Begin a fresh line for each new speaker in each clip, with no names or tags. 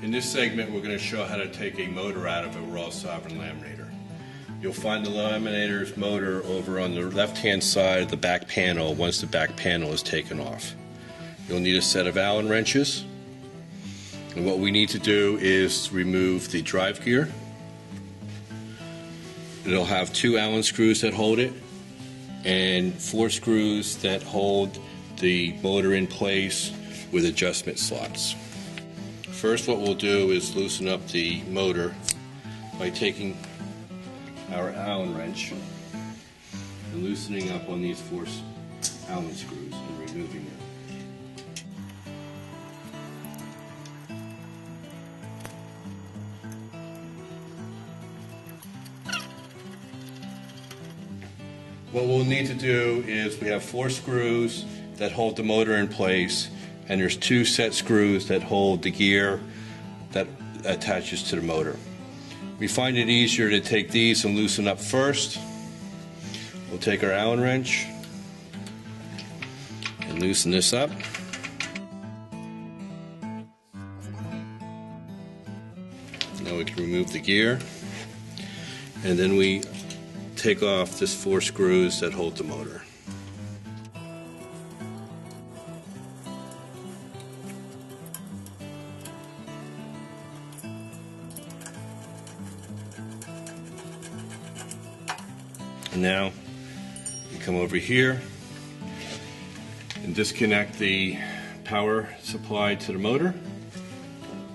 In this segment, we're going to show how to take a motor out of a Royal Sovereign laminator. You'll find the laminator's motor over on the left-hand side of the back panel once the back panel is taken off. You'll need a set of Allen wrenches, and what we need to do is remove the drive gear. It'll have 2 Allen screws that hold it and 4 screws that hold the motor in place with adjustment slots. First, what we'll do is loosen up the motor by taking our Allen wrench and loosening up on these 4 Allen screws and removing them. What we'll need to do is we have 4 screws that hold the motor in place, and there's 2 set screws that hold the gear that attaches to the motor. We find it easier to take these and loosen up first. We'll take our Allen wrench and loosen this up. Now we can remove the gear, and then we take off this 4 screws that hold the motor. And now you come over here and disconnect the power supply to the motor,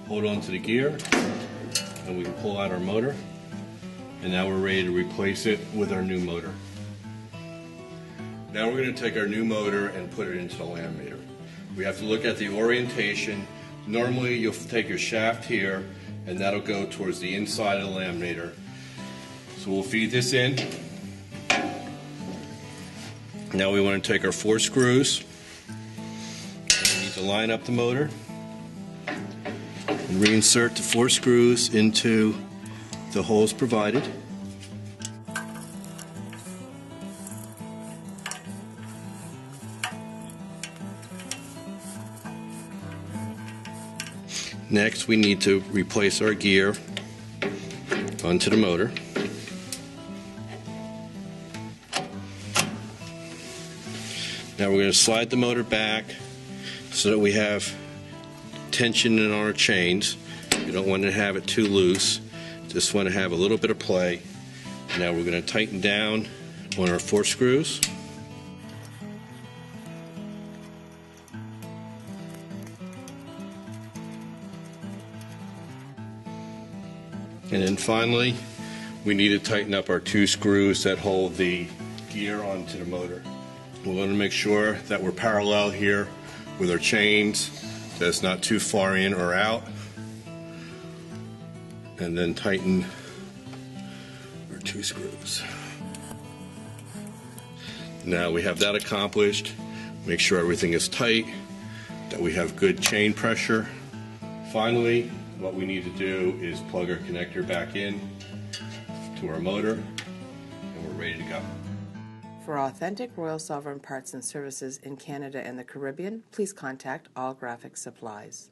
hold on to the gear, and we can pull out our motor. And now we're ready to replace it with our new motor. Now we're going to take our new motor and put it into the laminator. We have to look at the orientation. Normally you'll take your shaft here and that'll go towards the inside of the laminator. So we'll feed this in. Now we want to take our 4 screws. We need to line up the motor and reinsert the 4 screws into the holes provided. Next, we need to replace our gear onto the motor. Now we're going to slide the motor back so that we have tension in our chains. You don't want to have it too loose. Just want to have a little bit of play. Now we're going to tighten down on our 4 screws. And then finally, we need to tighten up our 2 screws that hold the gear onto the motor. We want to make sure that we're parallel here with our chains, that it's not too far in or out. And then tighten our 2 screws. Now we have that accomplished. Make sure everything is tight, that we have good chain pressure. Finally, what we need to do is plug our connector back in to our motor, and we're ready to go.
For authentic Royal Sovereign parts and services in Canada and the Caribbean, please contact All Graphic Supplies.